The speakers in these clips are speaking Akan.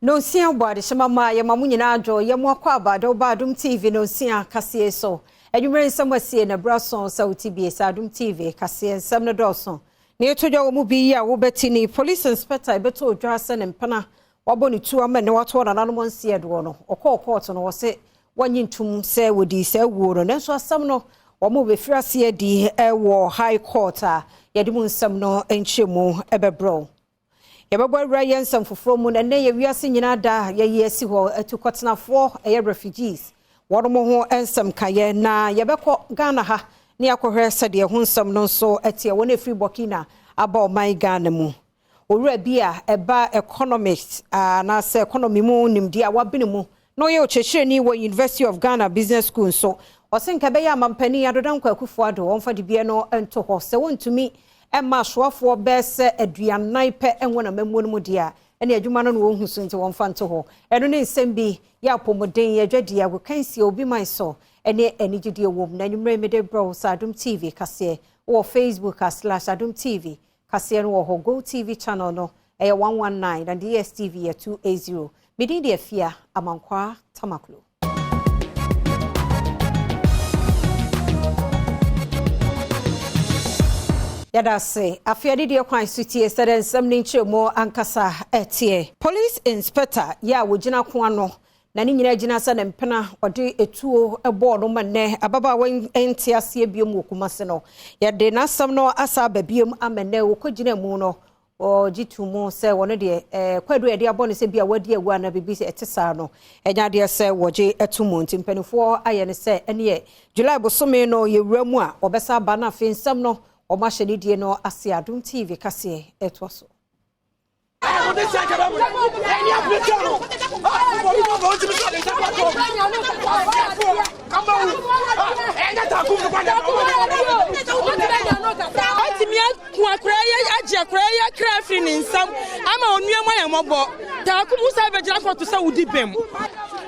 No sia bwade shema ya mamu nyina adwo ya mu akwa abado ba Adom TV no sia kase so adwumre nsam asie na brason sauti bi Adom TV kase nsam no doso na etodwa wo mu bi ya wo betini police inspector beto odwa ase ne mpana wabo ne tu ama ne wato na nanom nsie do no okọ court no wo se wanyintum se wodi se wo no nso asam no wo mu be firase di wo high court a yedi mu nsam no enchemu ebebro Yababwa Ryan some for from and nay we are singing ada ye si ho etukotena for refugees. Wadomo and some kaye na yabeko Ghana ha ni akohwe sade ho nsam no so etie wona free Burkina aba my Ghana mu. Owura bia eba economist na say economy mu nimdi a wabene mu. No ye ochehire ni wo University of Ghana Business School so. Osenka be ya mampani adodan kwakufu ado wonfa de bia no ento ho se wontumi Emma Schwafo Besse Adrian pe enwona mamu no dia ene adwuma no wo husu nti won fanto ho eno ne nsem bi ya pomoden ya dwadia wo kansi obi man so ene enigide wom na nwumre mede bro Adom TV kase wo Facebook /Adom TV kase no wo Go TV channel no 119 and DSTV 280 midin de afia amankwa tamaklo Yada say afiade de kwan sutie sede nsam ne nchemo ankasa etie police inspector ya wogina ko ano na ne nyina gina sa ne mpena ode etuo ebo no manne ababa wan entiase biom wokumase no yade na sam no asa babiom amene wokogina mu no o jitumu se wono de kwadu ede abone se bia wadi awu na bibi se etesa no enya de se woje etumu ntimpanifo aye ne se ene July bosome no yewuramu a obesa ba na fe nsam no Omasheni die no Assin Adom TV kase etwaso.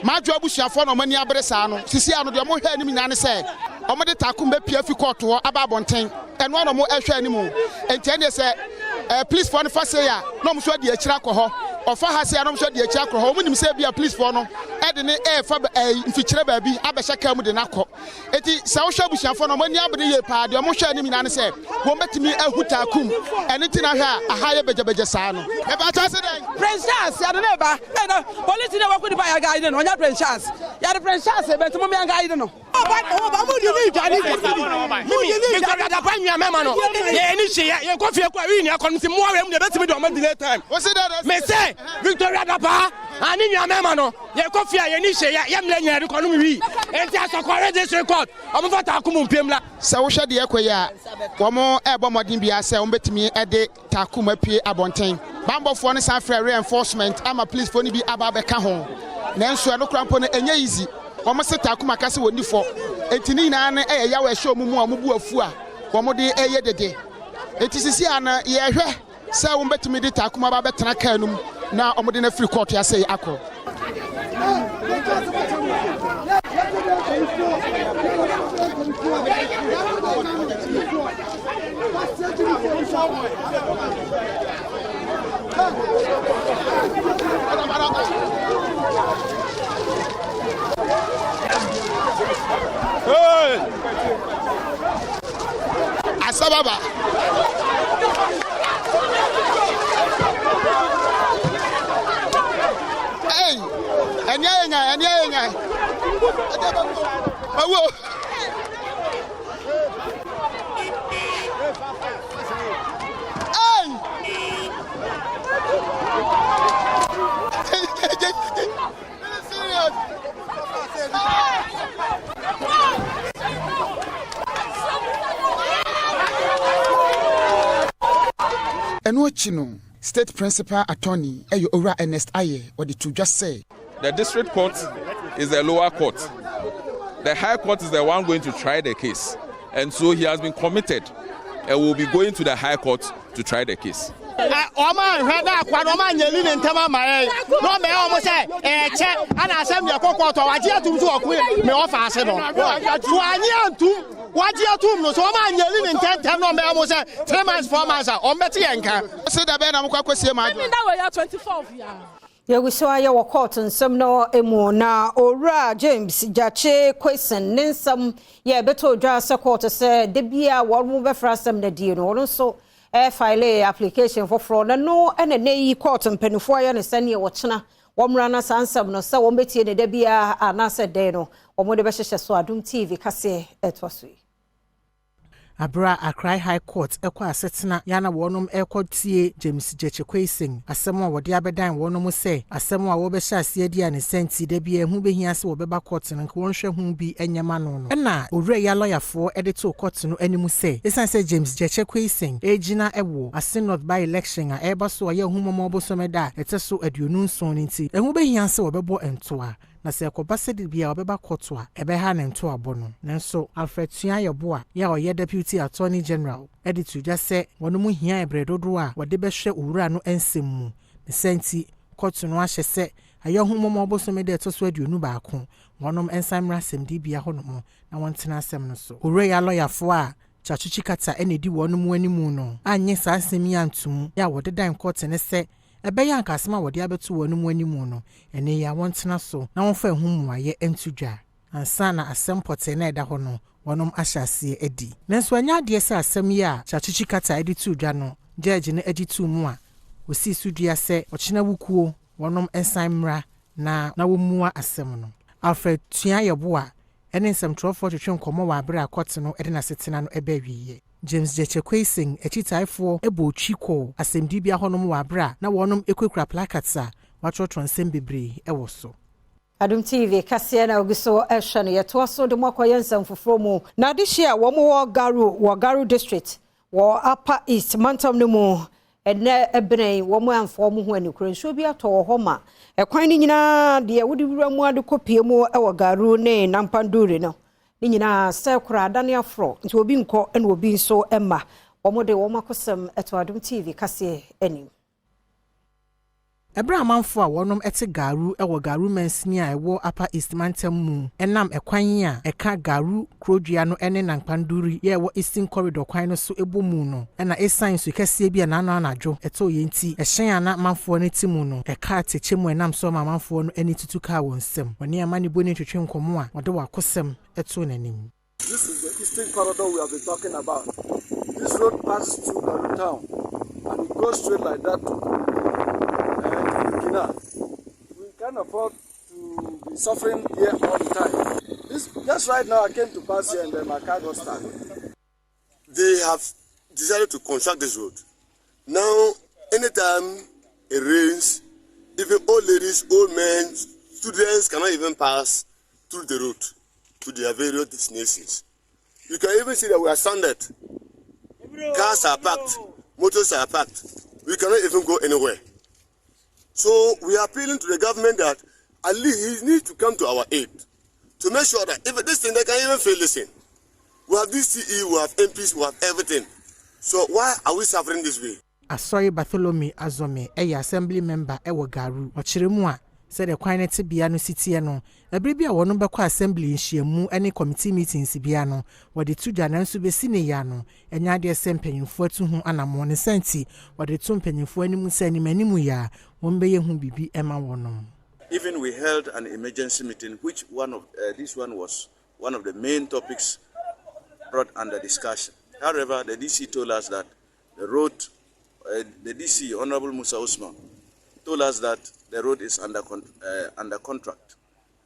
Majo abusuafo no mani abresa no sisi ano de mo hwe anim nyane se omo de takum be pia fi court ho aba bonten eno no mo ehwe anim enti ene se police for no fa say ya no mo so de akira kɔ ofa ha se ya no mo so de akira kɔ ho mo nim se bia police for no e de ne fa mfikire ba bi abɛhye ka mu de nakɔ enti sa wo hwe abusuafo no mani abre ye pa de mo hwe anim nyane se wo betimi ahu takum ene ti na hwe a aha ye beje saa no e ba ta se den Prince Charles ya de ba police de wa ko di ba ya guide no nya Prince Charles ya de Prince Charles e beto mo me guide no mo di ni jani mo di ni da pa nwa mema no ye ni hye ye ko fie kwa wi ni akon ti mo awem de betimi do ma delay time me say Victoria da pa ani nwa mema no ye ko fie ye ni hye ye mle nya de kono wi enti asokore district court o mo fata akum mpem la se wo hwe de ekoya wo mo ebo modin bia se wo betimi e de takum apie abonten bambofo ne san frɛ reinforcement ama police fo ni bi aba be ka ho nanso eno krampo no enye easy wo mo se takum akase woni fo enti ni na ne eya yawo ehye omumu a mubu afu a wo mo de eye dede enti sisi ana ye hwɛ se wo betimi de takum aba betena kanum na omo de na free court ya say akọ Hey! Asababa. Hey! Enya. Awo. Enochino, State Principal Attorney, Ora Ernest Aye, or the to just say. The district court is the lower court. The high court is the one going to try the case. And so he has been committed and will be going to the high court to try the case. Oma hweda kwa no ma nyeli ne ntama mae no me o mo se che ana asem ye kokko to waje atum so okwe me ofa ase no to anye antum waje atum no so ma nyeli ne ntem no me o mo se 3 months 4 months o mbeti yenka se da be na mo kwakwese ma da we ya 24 ya Yaguswa ya wa court nsam no emu na owura James Jache question nsam ya beto dwa se court se de bia wo mu be frasam na die no no so file application for fraud no ene nei court mpanifo ya ne sane wo chena wo mra na sansam no se wo betie ne de bia anase de no wo mo de be hyehye so Adom TV kase etosui Abra Accra High Court ekwa asetena yana wonom ekotie James Jache question Asamoah wode abedan wonom se Asamoah wo be hye ase dia ne senti de bia hu behia se wo beba court no nko wonhwe hu bi enyama no no na owura ya lawyer fo ede to court no animu se esan se James Jache question ejina ewo Assin North by election a eba so ye hu momo bosomeda eteso aduonu nson nti ehu behia se wo bebo entoa na se akoba se de bia obeba koto a ebe ha ne nto abono nanso Alfred Tuanyebo a ya oye deputy attorney general editu ja se wono hia ebredodo a wode behwe owura no ensem mu ne senti koto no ahye se ayehu momo obosome de etoso aduonu baako wonom ensamra sem di bia hono na wontena asem no so owura ya lawyer fo a chachuchi kata enedi wonom animu no anye sa asem ya ntum ya wode dan court ne se ebe ya nkasema wode abeto wonu animu no ene ya wontena so na wonfa hu muaye entudwa ansa na asem pote na eda ho no wonom ahyase edi nanso anya de se asem ya chachichi kata edi tudwa no judge ne edi tu mu a osi sudua se ochina wukuo wonom ensamra na womua asem no Alfred Tuanyebo a ene nsem trofo twetwe nkomo wa abra court no ede na setena no ebe wiye James Jache question echitaifo ebo chiko asemdibia honom wa abra na wonom ekwekura placards a watrotron nsem bebre ewo so Adom TV kase na ogiso ehwe no yeto so de mwakoye nsem foforo mu na de hia wo mo Garu district wo Upper East mantam no mu ene ebren wo mo amfo mo ho anikure nso bi ato wo homa ekwan ni nyina de wodi wura mu ade kopie mu ewo Garu ne Nampandure no ni nyina se kura adane afro nti obi nko ene obi nso emma wo mo de wo makosem eto Adom TV kase enim Ebra manfo a wonom ete Garu ewo Garu mensini a ewo Upper East mantam mu enam ekwan a eka Garu krodua no ene Nampanduri ye ewo Eastern Corridor kwan no so ebomu no ena esan so kese bia na anadwo eto ye nti ehyen ana manfo ne timu no eka techemu enam so manfo no eni tutuka wonsem woni amani boni twetwe nkomo a wode wakosem eto nanim. This is the Eastern Corridor we have been talking about. This road passes through Garu town and it goes straight like that to we can't afford to be suffering here all the time. Just right now I came to pass here and then my car got stuck. They have decided to construct this road. Now, anytime it rains, even old ladies, old men, students cannot even pass through the road to their various destinations. You can even see that we are stranded. Cars are parked, motors are parked. We cannot even go anywhere. So we are appealing to the government that at least he needs to come to our aid to make sure that if this thing they can even fail this thing. We have DCE, we have MPs, we have everything. So why are we suffering this way? Asoye Bartholomew Azome, a assembly member ewo Garu, ochiremu a said the quantity bia no city no. Ebri bia wono bekwa assembly nhyiamu any committee meetings bia no, wode tudwa nanso besi ne ya no. Enya de sempanyimfo atu hu anamo ne senti, wode tu mpanyimfo animu sani manimu ya, wombeye hu bibi ema wono. Even we held an emergency meeting, which this one was one of the main topics brought under discussion. However, the DC told us that the road, the DC, Honorable Musa Usman, told us that the road is under contract,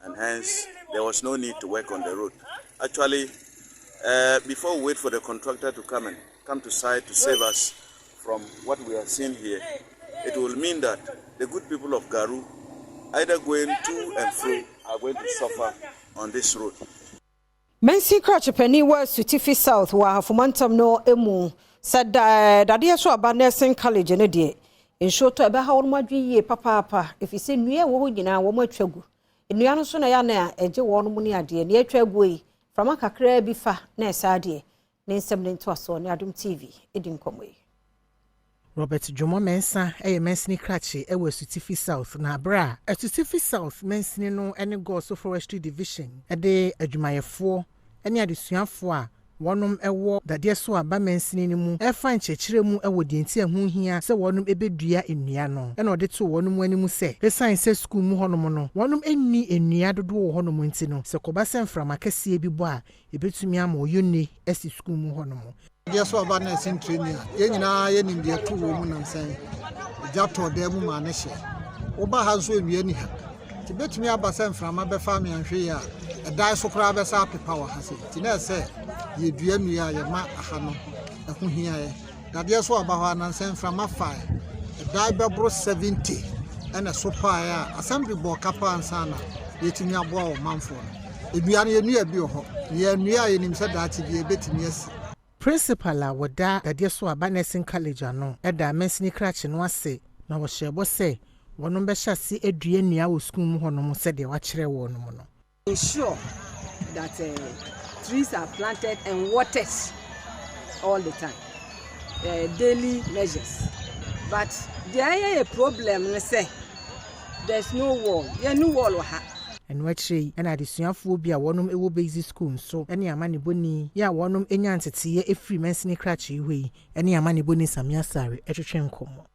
and hence there was no need to work on the road. Actually, before we wait for the contractor to come to site to save us from what we are seeing here, it will mean that the good people of Garu, either going to and fro, are going to suffer on this road. Mensi Crachapeni was to Tiffy South, where Hafumantam no emu said that the so about nursing college in a day. In short, about how much ye papa, if you say near woman, I won't tregu. In the answer, I am a Joe one money idea near Tregu from a cacre bifa, nurse idea, name something to us on Adom TV. It didn't come away. Robert Jomo Mensa, a Mensini Cratchy, a was to Tiffy South, na bra, a to Tiffy South, Mensini no any go so forestry division, a day a Jumaya 4, any addition for wɔnom ɛwɔ dadeɛ so aba mansini no mu ɛfa nkyerɛkyerɛ mu ɛwɔ deɛ nti ɛho hia sɛ wɔnom ɛbɛdua nnua no ɛna ɔde to wɔnom anim sɛ ɛsan sɛ school mu hɔnom no wɔnom ɛnni nnua dodoɔ wɔ hɔnom nti no sɛ kɔba sɛ mframa kɛseɛ bi bɔ a ɛbɛtumi ama ɔyɔnne ɛsi school mu hɔnom. Deɛ so aba na ɛsin training a yɛn nyinaa yɛnim deɛ to wɔ mu nam sɛn gya tɔ dɛ mu ma ne hyɛ woba ha nso nnua ni ha nti bɛtumi aba sɛ mframa bɛfa me anhwɛ yi a ɛdan so koraa bɛsa apepa wɔ ha sɛ nti na ɛsɛ yɛdua nnua a yɛma aha no ɛho hia yɛ dadeɛ so aba hɔ a nansɛ mframa fae ɛdan bɛboro 70 ɛna so pae a assembly bɔ kapa ansa na yɛtumi aboa wɔ manfoɔ no nnua no yɛnnua bi wɔ hɔ yɛnnua a yɛnim sɛ daate bi yɛbɛtumi asi. Principal a wɔda dadeɛ so aba nursing college ano ɛda mansini krakye no ase na wɔhyɛ bɔ sɛ wɔnom bɛhyɛ ase adua nnua wɔ school mu hɔnom sɛdeɛ wakyerɛ wɔn no no. Ensure that trees are planted and watered all the time. Daily measures. But there is a problem, say there's no wall. There's no wall. And watching and adesuafoɔ bi a wɔnom ɛwɔ basic school nso ɛne amane boni ya wɔnom enya nteteye efiri mansini krakye hwei ɛne amane boni samia sare ɛtwetwe nkɔmɔ.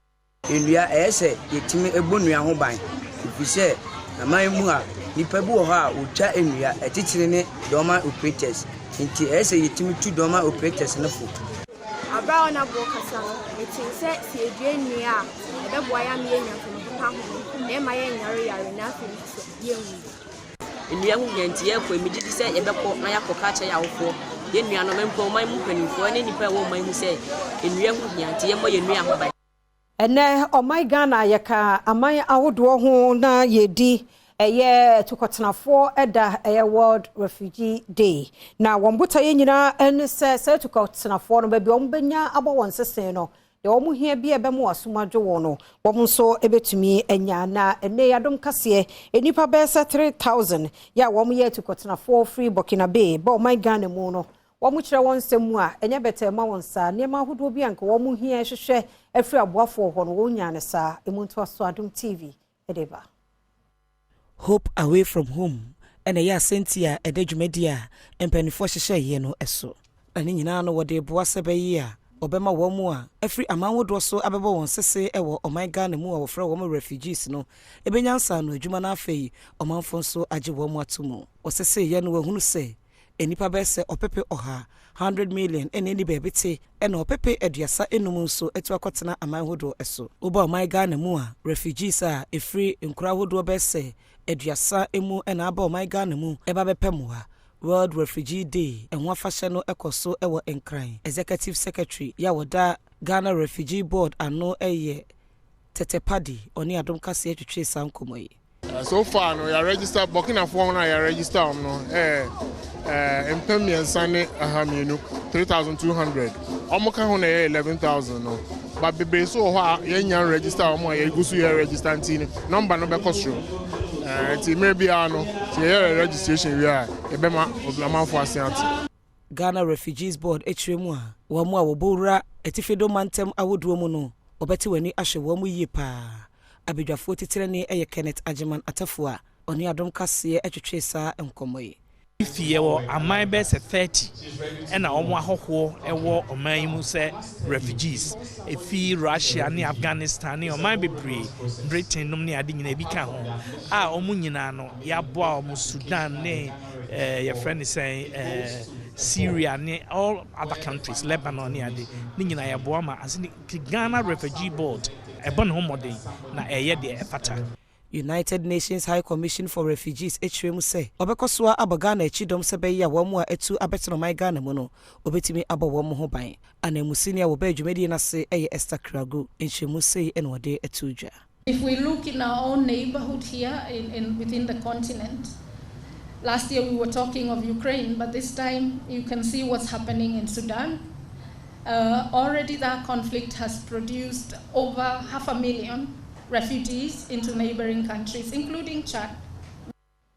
Nnua ɛsɛ yɛtimi ɛbɔ nnua ho ban efisɛ aman mu a nipa bi wɔ hɔ a wotwa nnua ɛtitire ne dɔma operators nti ɛsɛ yɛtimi tu dɔma operators no fo. Abra ona bo kasa no etin sɛ si edua nnua a ɛbɛboa ya me nya fo pa ho na ɛma yɛ nyare na afi so yɛnwu. Nnua ho nyanti yɛ kɔ emidi sɛ yɛbɛkɔ na yɛakɔ ka kyɛ yɛawofo yɛ nnua no mempɔ man mu panimfoɔ ne nipa wɔ man mu sɛ nnua ho nyanti yɛ mɔ yɛ nnua ho ban. Ene Omai Ghana yeka amai awodoɔ ho na yedi eye tukotenafo eda eye World Refugee Day na wombuta ye nyina ene se tukotenafo no ba bi ombenya abo won sesen no de omu hia bi ebe mu asomadwo won no wom so ebetumi enya na ene yadom kase enipa be se 3000 ya wom ye tukotenafo free Burkina Bay ba Omai Ghana mu no wɔn kyerɛ wɔn nsɛm a ɛnyɛ bɛtɛ ma wɔn saa nneɛma ahodoɔ bi anka wɔn hia hwehwɛ afiri aboafoɔ hɔ no wɔn nya ne saa emu nto aso Adom TV edeba. Hope away from home ɛna yɛ asɛnti a ɛda dwumadi a mpanimfoɔ hyehyɛ yɛ no ɛso ɛne nyinaa no wɔde boa sɛ bɛyi a ɔbɛma wɔn mu a afiri amanwodoɔ so abɛbɔ wɔn sese ɛwɔ Omai Ghana mu a wɔfrɛ wɔn refugees no ebenya nsa no adwuma na afei ɔmanfo nso agye wɔn mu ato mu wɔsese yɛ no wɔhunu sɛ enipa bɛsɛ ɔpepe ɔha 100 million ene ni bɛbete ɛna ɔpepe aduasa enum nso etu akɔtena aman hodo ɛso oba Omai Ghana mu a refugees a efiri nkura hodo bɛsɛ aduasa emu ɛna aba Omai Ghana mu ɛba bɛpɛmoa World Refugee Day ɛho afahyɛ no ɛkɔso ɛwɔ Nkran Executive Secretary ya wɔda Ghana Refugee Board ano ɛyɛ Tetepadi ɔne Adom kase atwitwe san komo yi. So far no ya register Burkina Faso na ya register no empemiensane ahamienu 3200 omoka ho na 11000 no but bebe so ho a yenya register omo a yegusu ya register ntini number no be cost nti maybe ano ti ya registration we a ebema oblamanfo asianti. Ghana Refugees Board etremu a wo mu a wo bowura etifedo mantem awoduo mu no obeti wani ahwe wo mu yie pa abedwafo titire ne eye Kenneth Ajiman atafo a oni Adom kase atwetwe saa enkomo yi. If you were a my best 30 and a one hoho a war or my muse refugees, a fee Russia and Afghanistan or my baby Britain nomni adding in a bika home. Ah, Omunyanano, Yabwa, Sudan, your friend is saying Syria, all other countries, Lebanon, Nina Yabuama, as in Ghana Refugee Board, a bon homody, na a year de fata. United Nations High Commission for Refugees HM say obekoswa abagana echidom sebeya wamu a etu abetno Omai Ghana mu no obetimi aba wamu ho ban anemusini a wo ba dwumedi na se eye Esther Krago enhwemu sei enwode etudwa. If we look in our own neighborhood here in within the continent, last year we were talking of Ukraine, but this time you can see what's happening in Sudan. Already that conflict has produced over 500,000 refugees into neighboring countries, including Chad.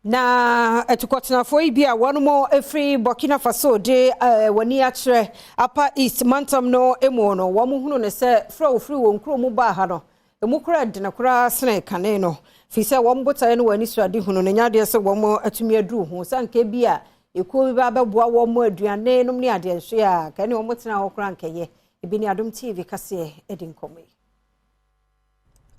Na etukotenafo ibi a one more every Burkina Faso de wani atre apa East Mantam no emu no wo mu hunu ne se fra ofri wo nkro mu ba ha no emu kura de na kura sene kane no fi se wo mbota ne wani suade hunu ne nyade se wo mo atumi aduru ho sanke bi a ekuo bi ba beboa wo mo aduane nom ne ade nso ya ka ne wo motena wo kran keye ebi ni Adom TV kase edi nkomo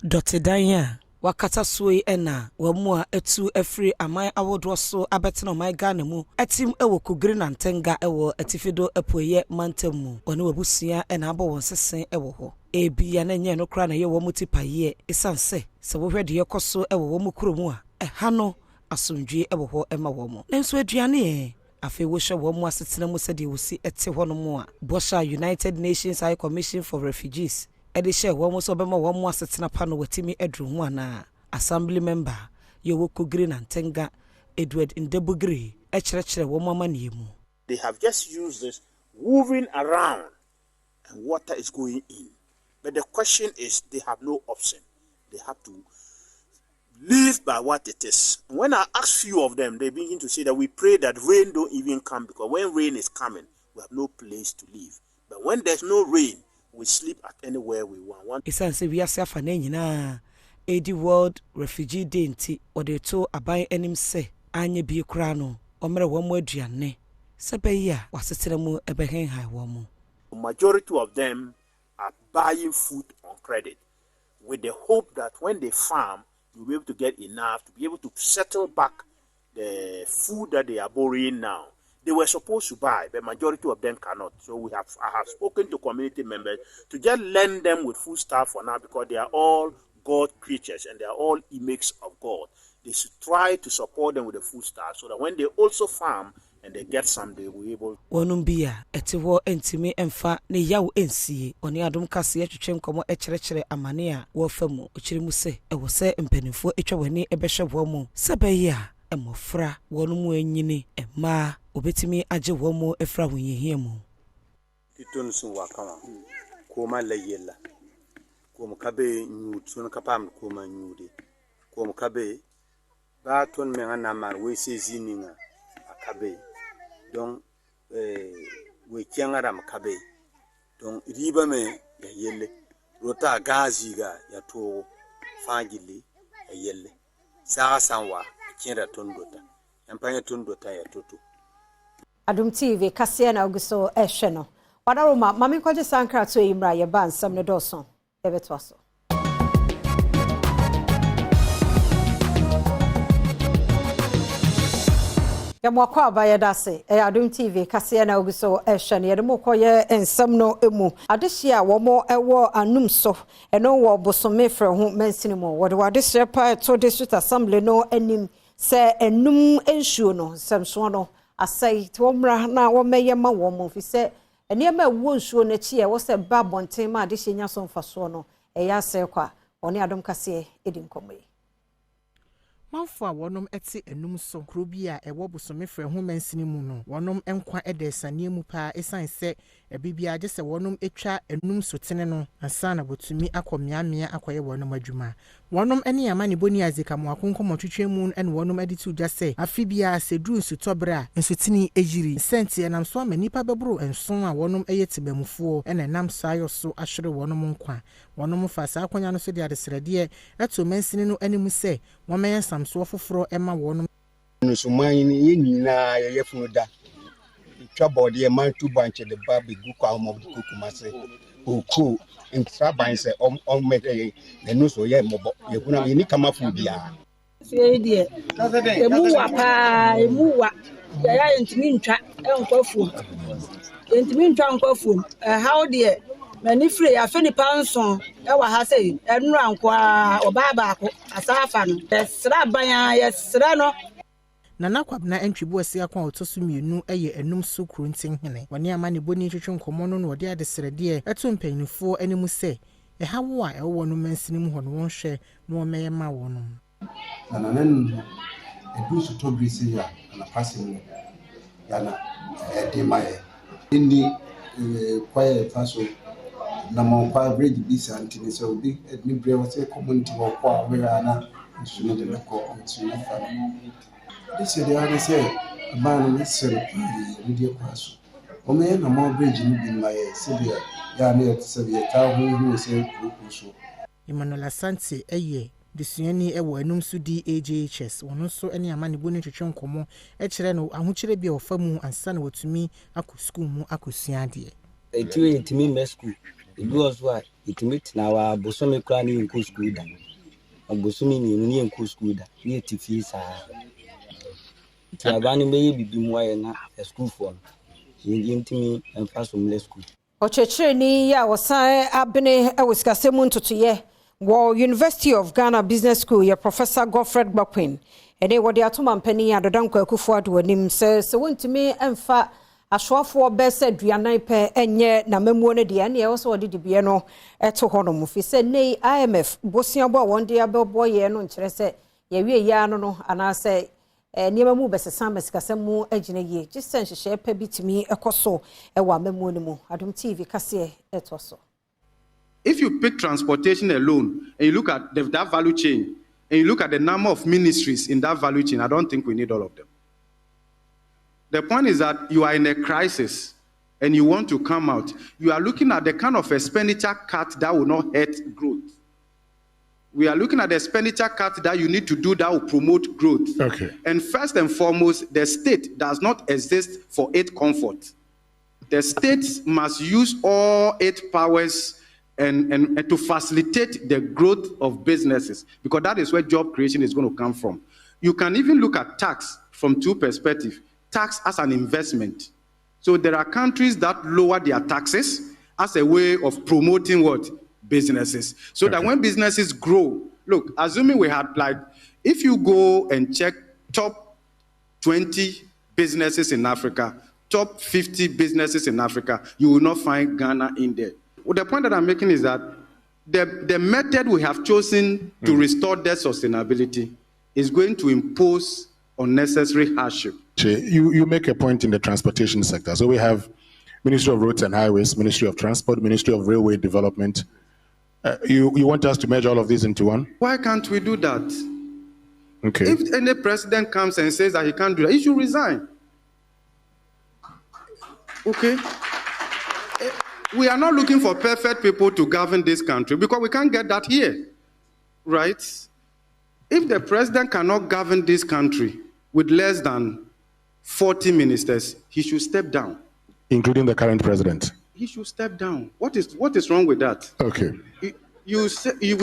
Dotedanya wakata suoi ena wamu a etu efri aman awodo so abetena oman Ghana mu etim ewo kugri na ntenga ewo etifido epoye mantemu one wabusia ena abo won sesen ewo ho ebi ya na nye no kra na ye wo mutipaye esanse se wo hwede yekoso ewo wo mukromu a ha no asomdwe ewo ho ema wo mo nenso aduane afi wo hwe wo mu asetena mu sede wo si ete ho no mu a Bosha United Nations High Commission for Refugees edi share wo mo so bema wo mo asetena pa no watimi edru ho ana assembly member yewo kugri na ntenga Edward Ndebugri ekyerɛkyerɛ wo mo amane mu. They have just used this moving around and water is going in. But the question is they have no option. They have to live by what it is. When I ask few of them, they begin to say that we pray that rain don't even come because when rain is coming, we have no place to live. But when there's no rain, we sleep at anywhere we want. Isan se we ase afa na nyina edi World Refugee Day nti ode to aban anim se anye bi kura no omere wo mo aduane se be ya wasetere mu ebehen hai wo mo. The majority of them are buying food on credit with the hope that when they farm, you'll be able to get enough to be able to settle back the food that they are borrowing now. They were supposed to buy, but majority of them cannot. So I have spoken to community members to just lend them with food stuff for now because they are all God creatures and they are all images of God. They should try to support them with the food stuff so that when they also farm and they get some, they will be able. Wonumbia etiwo entimi emfa ne yawo ensie oni Adom kase atwetwe nkomo ekyerɛkyerɛ amane a wo famu okyirimu se ewo se mpanimfo etwa wani ebehwe wo mu sebe ya emofra wonumu enyini ema obetimi age wo mu efra wonyehia mu titon sun wakama ko ma layela ko mu kabe nyutun kapam ko ma nyude ko mu kabe ba ton me ana mar we se zininga akabe donc we kiangara makabe donc riba me ya yelle rota gazi ga ya to fangili ya yelle sa sanwa kinra tondota empanya tondota ya toto Adom TV kase na oguso ehwe no wadaroma mame kwaje sankra to imra ye ban sam ne doso ebeto so ya mwakwa abaye dase Adom TV kase na oguso ehwe no ye mo koye ensam no emu adehia wo mo ewo anum so eno wo bosome frɛ ho mansini mo wo de wadehia pa to district assembly no anim se enum ensuo no samso no asai to mra na wo meye ma wo mo fi se eniema wo nsuo na chi e wo se ba bonten ma adehia nya so mfaso no eya se kwa oni Adom kase edi nkomoyi manfo a wonom ete enum so krobi a ewo bosome frɛ ho mansini mu no wonom enkwa edesane mu pa esan se ebibia age se wonom etwa enum so tene no ansana botumi akomiamia akoye wonom adwuma wonom ene amane boni azika mo akonkomo twetwe mu ene wonom editu gya se afibia sedru nsutobra nsutini ejiri senti enam so amanipa bebro enson a wonom eyetibamufo ene nam sayo so ahwere wonom nkwa wonom fa sa akonya no so de adesrede eto mansini no animu se women samso foforo ema wonom so man ye nyina ye yefunu da twabode e man tu banche de ba be gu kwa mo de kokumase oku entra ban se on mede ne no so ye mobo ye kuna ye ni kama fu bia se die emu wa pa emu wa ya entimi ntwa enkofu entimi ntwa enkofu how die mani free ya feni panson e wa ha sei enu ankwa obaba ko asafa no sra ban ya sra no Nana kwabna entwibu ase akwa otoso mienu eye enum so kuruntin hene woni amane boni twetwe nkomo no no de adesrede eto mpanyinfo animu se hawo a ewo no mansini mu hono wonhwe no meye ma wono nanen edu so to bi se ya na passing ya na de mae indi kwaye faso na mo kwa bridge bisa antini so bi ni brewa se community wo kwa we ana nsuno de ko nsuno fa this is the other say man necessary media kwaso o me na mo bridge ni bi na ye se ya na ye se ya ta hu hu se kuso Emmanuel Asante eye Desuani ewo enum so DAJHS wono so ene amane boni twetwe nkomo e kire no ahokyere bia ofa mu ansa na watumi akọ school mu akosua ade etimi me school ebi also a etimi na wa bosome kra ni nko school da bosome ni nko school da ni etifi sa ti abani be bibi mu aye na school for yintimi emfa so mle school ochechire ni ya wosan abene ewiskasemu ntotoye wo University of Ghana Business School ya Professor Godfrey Bakwin ene wode atoma mpani adodankwa akufuado wanim se wontimi emfa ashoafo bese duanan pe enye na mamuo ne de ene wo so wode dibie no eto hono mu fi se nei IMF bosiabo wonde abebo ye no nkire se ye wie ya no anase niema mu besesa mesikasemu agine ye gisen hwehwe pe bitimi ekoso ewa mamuo ne mu Adom TV kase eto so. If you pick transportation alone and you look at that value chain and you look at the number of ministries in that value chain, I don't think we need all of them. The point is that you are in a crisis and you want to come out. You are looking at the kind of expenditure cut that will not hurt growth. We are looking at the expenditure cut that you need to do that will promote growth. Okay. And first and foremost, the state does not exist for its comfort. The state must use all its powers and to facilitate the growth of businesses, because that is where job creation is going to come from. You can even look at tax from two perspectives. Tax as an investment. So there are countries that lower their taxes as a way of promoting what? Businesses. So that when businesses grow, look, assuming we had if you go and check top 20 businesses in Africa, top 50 businesses in Africa, you will not find Ghana in there. Well, the point that I'm making is that the method we have chosen to restore debt sustainability is going to impose unnecessary hardship. You make a point in the transportation sector. So we have Ministry of Roads and Highways, Ministry of Transport, Ministry of Railway Development. You want us to merge all of these into one? Why can't we do that? Okay. If any president comes and says that he can't do that, he should resign. Okay? We are not looking for perfect people to govern this country because we can't get that here, right? If the president cannot govern this country with less than 40 ministers, he should step down. Including the current president? He should step down. What is wrong with that? Okay. We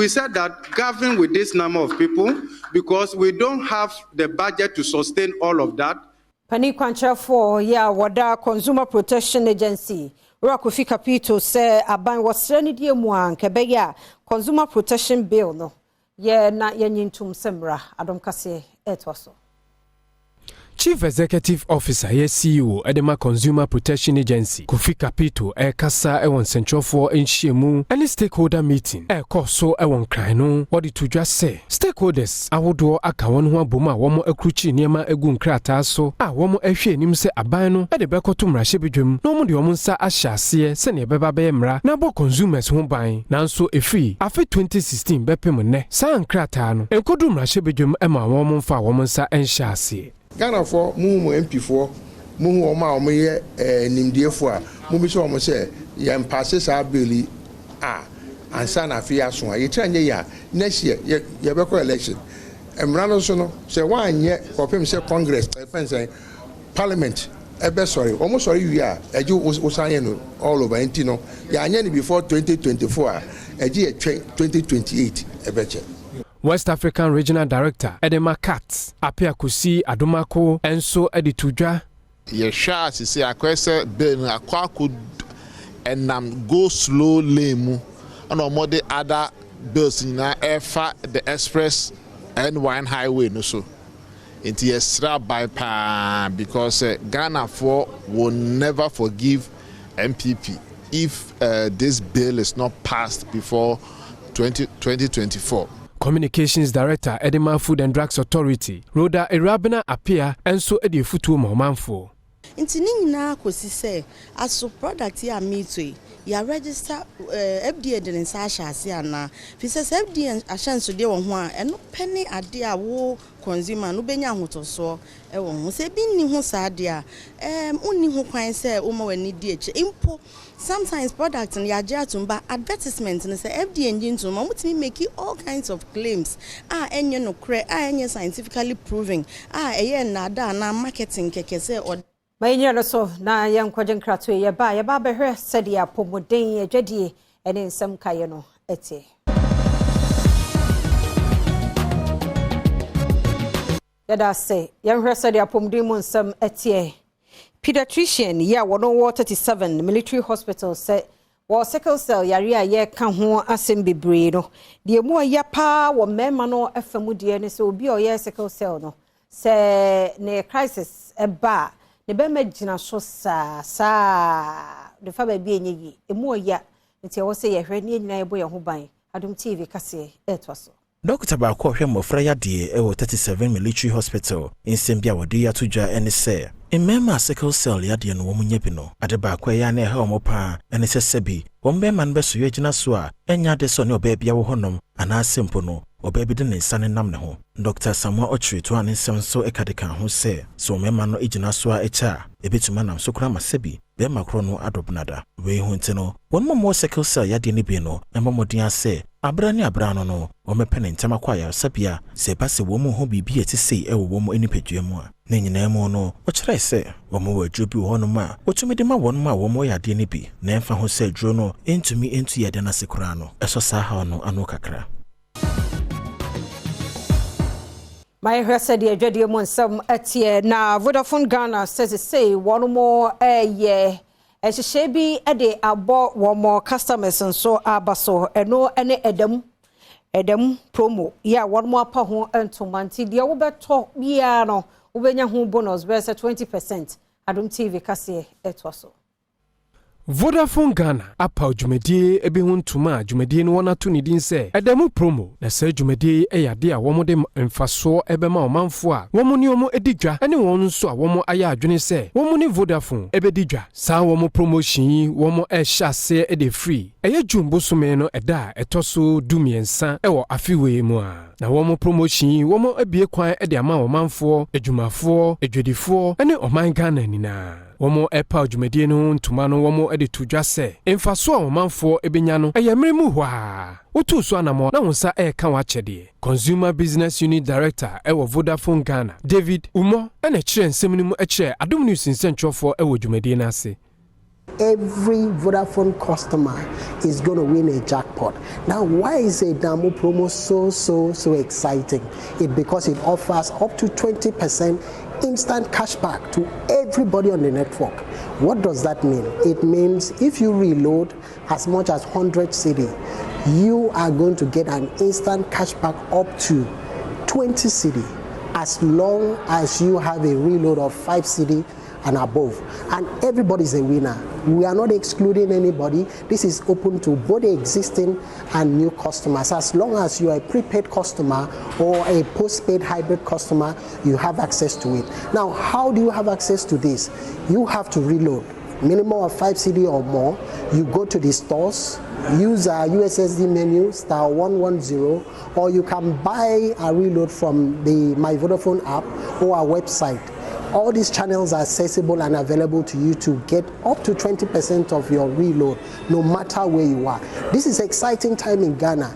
said that govern with this number of people because we don't have the budget to sustain all of that. Pani Kwancha for Wada Consumer Protection Agency. Rakofi Capito say aban wasrani die mu ankebeya Consumer Protection Bill no ye na yenyintum semra Adom kase etwaso. Chief Executive Officer ye CEO Edema Consumer Protection Agency Kofi Capito kasa ewon central for enhyiemu any stakeholder meeting so ewon kran no what it to just say stakeholders awodo aka won ho aboma wo mo akruchi niema egu nkrata so wo mo ahwe nim se aban no de bekoto mrahye bedwam no mo de wo nsa ahyase se ne beba be mra na bo consumers ho ban nanso efi afi 2016 bepem ne sa nkrata no enkodu mrahye bedwam ema wo mo mfa wo nsa enhyase Ghana for mu MP for mu o ma o ye nimdie for a mu bi so o mo se ye mpasse sa beli ansa na fi aso a ye tranye ya next year ye be ko election emra no so no se wan ye kopem se congress pensai parliament ebe sorry o mo sorry wi a eju o sanye no all over enti no ya anye ni before 2024 a eji ye 2028 ebe che West African Regional Director Edema Katz apia kusi adomako enso editudwa ye sha sisi akwese ben akwaku enam go slow lane and omode other bills na efa the express and one highway no so into extra by pa because Ghana for will never forgive MPP if this bill is not passed before 2024. Communications Director Edema Food and Drugs Authority Rhoda Erabena appear and so edi futu momanfo Nti ni nyina kosi se aso product ya meetwe ya register FDA de nsa ahase ana fi se FDA ahyanso de wo ho a eno pene ade a wo consumer no benya ahotoso e wo ho se bi ni ho saade a onni ho kwan se wo ma wani di eche impo sometimes product and yaja tumba advertisement and say FDA engine to mutimi make all kinds of claims enye no kre enye scientifically proven eye na da na marketing keke say or Mayenya so na yankwaje nkrato ye ba behwe sede apomodin adwadie ene nsem kaye no etie Yada say yanhwe sede apomodin mu nsem etie Pediatrician wono 37 military hospital say wo sickle cell yare a ye ka ho asem bebre no de mu ya pa wo mema no afamu de ne se obi o ye sickle cell no se ne crisis eba ne be magina so sa de fa ba bi enyi emu ya nti wo se ye hwe ne nyina ye bo ye ho ban Adom TV kase etwaso Dr. Barko hwe mofra yade e wo 37 military hospital in Sembia wode ya todwa ene se Emema sickle cell yade no wo munye bi no ade Barko ya na ehe omopa ene se sebi wo mbema no beso yegina so a enya de so ne obabia wo honom ana sempo no obabi de ne nsane nam ne ho Dr. Asamoah Gyan to an nsem so ekadeka ho se so mbema no egina so a echa ebetuma nam so kura masebi be makro no adobnada we hu ntino won mo sickle cell yade ne bi no emomodin ase abrani abrano no o mepene ntama kwa ya sabia se ba se wo mu ho bibi eti sei e wo mu enipadua mu a na nyina mu no o kire se wo mu wadru bi ho no ma otumi de ma won ma wo mu yade ne bi na emfa ho se dro no entumi entu yade na sekura no eso sa ha no anu kakra My hwesede adwadie mu nsem etie na Vodafone Ghana says say one more ye ehye bi ede abo one more customers nso abaso eno ene edam promo ya one more pa ho entomanti de wo beto bia no wo benya ho bonus be 20%. Adom TV kase etwaso Vodafone Ghana apa dwumedie ebe ho ntuma dwumedie no wona to ne din se edamu promo na se dwumedie eyade a womode mfaso ebema omanfo a womuni omo edigwa ene won nso a womo aya adwene se womuni Vodafone ebedigwa sa womo promotion womo ehase ede free eye dwumbosume no eda etoso dumiensa ewo afiwe mu a na womo promotion womo ebie kwan ede ama omanfo edwumafo edwedifo ene oman Ghana nina womo epa dwumedie no ntuma no womo ede tudwa se emfaso a omanfo ebenya no eyemremu hwa wotu so anamo na wonsa eka wa chede Consumer Business Unit Director ewo Vodafone Ghana David Umo ene kire nsemnimu ekire Adom News nsentwofo ewo dwumedie na ase Every Vodafone customer is going to win a jackpot. Now, why is a Damo promo so exciting? It's because it offers up to 20% instant cashback to everybody on the network. What does that mean? It means if you reload as much as 100 cedi, you are going to get an instant cashback up to 20 cedi as long as you have a reload of 5 cedi and above, and everybody's a winner. We are not excluding anybody. This is open to both existing and new customers. As long as you are a prepaid customer or a postpaid hybrid customer, you have access to it. Now, how do you have access to this? You have to reload. Minimum of 5 cedi or more. You go to the stores, use our USSD menu, *110, or you can buy a reload from the My Vodafone app or our website. All these channels are accessible and available to you to get up to 20% of your reload, no matter where you are. This is exciting time in Ghana.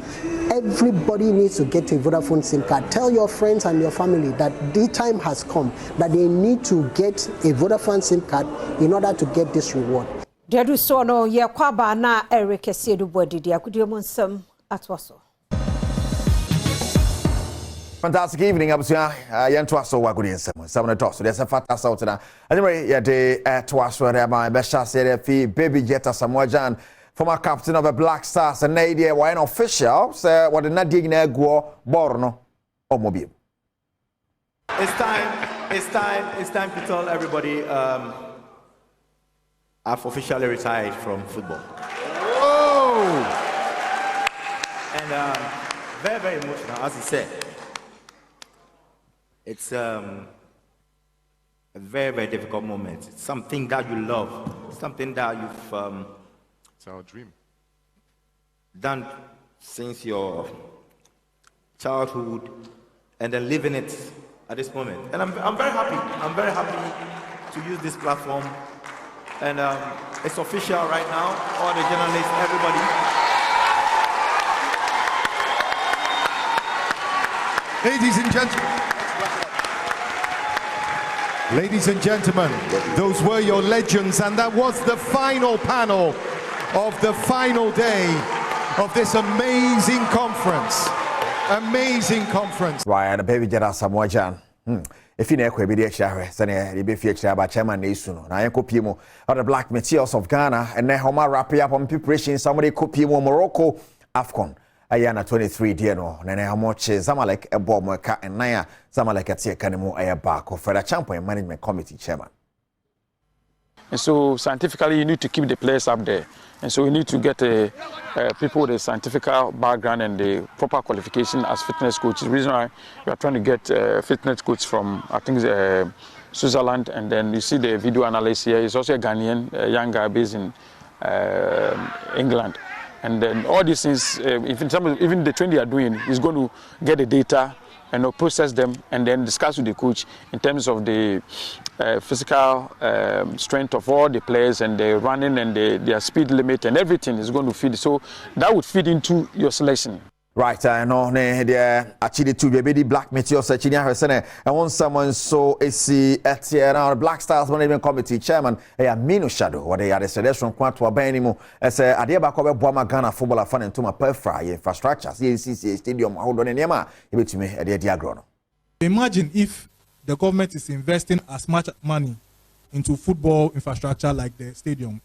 Everybody needs to get a Vodafone SIM card. Tell your friends and your family that the time has come, that they need to get a Vodafone SIM card in order to get this reward. Dedu so no ye kwaba na Eric Siedu body dia kudiemo nsem atwaso. Fantastic evening, Abusia. Yentwaso wagudi nsem. 7 o'clock. So there's a fat assault na. Anyway, yeah, the twaso there my best shot fi baby jet Asamoah Gyan, former captain of the Black Stars, and Nadia were an official. So what the Nadia na go Borno or mobile. It's time to tell everybody I've officially retired from football. Oh! And very, very emotional, as he said. It's a very, very difficult moment. It's something that you love, something that you've it's our dream. Done since your childhood, and then living it at this moment. And I'm very happy. I'm very happy to use this platform. And it's official right now. All the journalists, everybody. Ladies and gentlemen, those were your legends, and that was the final panel of the final day of this amazing conference. Amazing conference. Right, the baby jet Asamoah Gyan. If you know be the chair, send the baby chair by chairman Nasuno. Now, copy mo of the black materials of Ghana, and then Homa wrap up on preparation. Somebody copy mo Morocco, AFCON. Ayana 23 DNO, Nene Hamoche, Zamalek, a bomb, and Naya, Zamalek at Kanemo, Aya Barco for the champion management committee chairman. And so, scientifically, you need to keep the players up there. And so, we need to get people with a scientific background and the proper qualification as fitness coaches. The reason why we are trying to get fitness coach from, I think, Switzerland. And then you see the video analyst here. He's also a Ghanaian, young guy based in England. And then all these things, even the training they are doing, is going to get the data and process them and then discuss with the coach in terms of the physical strength of all the players and the running and their speed limit and everything is going to feed. So that would feed into your selection. Right, I know there actually to be black material searching here and want someone so AC at now Black Stars Management Committee chairman Mino Shadow what they are the selection quanto abenimo as a Adiaba Kobe Boama Ghana footballer fan into my perfra infrastructure CCC stadium hold on Nema to me at the diagram. Imagine if the government is investing as much money into football infrastructure like the stadium.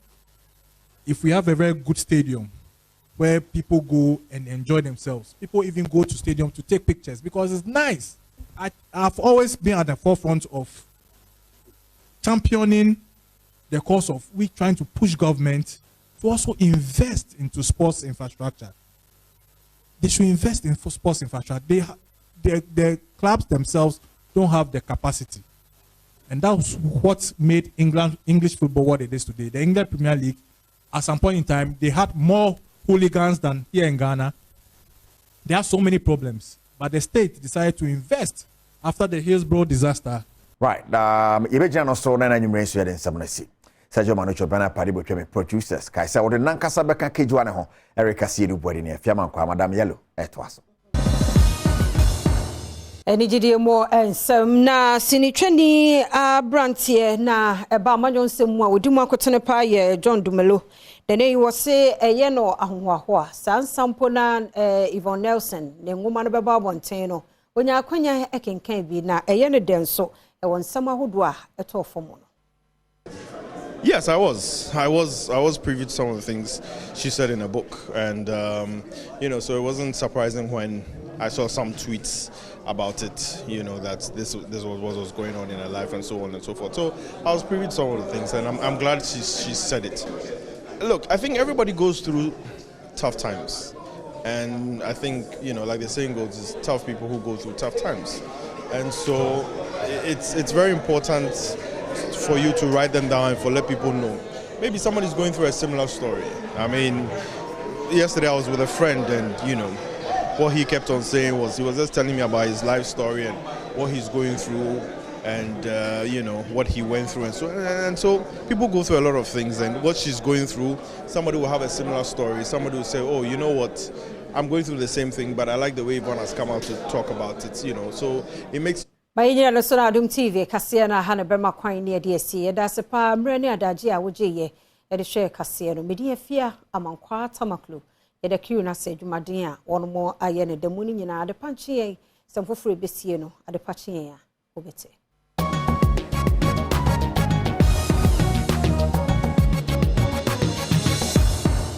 If we have a very good stadium where people go and enjoy themselves. People even go to stadium to take pictures because it's nice. I've always been at the forefront of championing the cause of we trying to push government to also invest into sports infrastructure. They should invest in sports infrastructure. The clubs themselves don't have the capacity. And that's what made English football what it is today. The English Premier League, at some point in time, they had more hooligans than here in Ghana. There are so many problems, but the state decided to invest after the Hillsborough disaster. Right. Ibeja no so na nyumre so yede nsam na si. Sergio Manucho bana padi botwe producers kai say wode nankasa beka kejua ne ho Erica Siedu body ne afiama kwa Madam Yellow etwaso. Enijidi mo ensem na sinitwani abrantie na eba amanyo nsem mu a odimu akotene pa ye John Dumelo. Dene yi wose eye no ahwahoa sansampo na Yvonne Nelson ne ngoma no beba abonten no onya akwanya ekenkan bi na eye no denso e won nsam ahodo a etofo mo no. Yes, I was privy to some of the things she said in her book, and so it wasn't surprising when I saw some tweets about it, that this was what was going on in her life and so on and so forth. So I was privy to some of the things, and I'm glad she said it. Look, I think everybody goes through tough times, and I think like the saying goes, it's tough people who go through tough times, and so it's very important for you to write them down and for let people know. Maybe somebody's going through a similar story. I mean, yesterday I was with a friend, and what he kept on saying was he was just telling me about his life story and what he's going through, and what he went through, and so people go through a lot of things, and what she's going through, somebody will have a similar story. Somebody will say, oh, you know what, I'm going through the same thing, but I like the way Yvonne has come out to talk about it, so it makes. Mayina no so na AdomTV kase na ha na bema kwan ne de asie da se pa mre ne adaje a woje ye e de hwe kase no medi afia amankwa tamaklo ye de kiu na se dwumaden a wono mo aye ne da mu ni nyina ade panche ye semfoforo besie no ade pache ye a obete.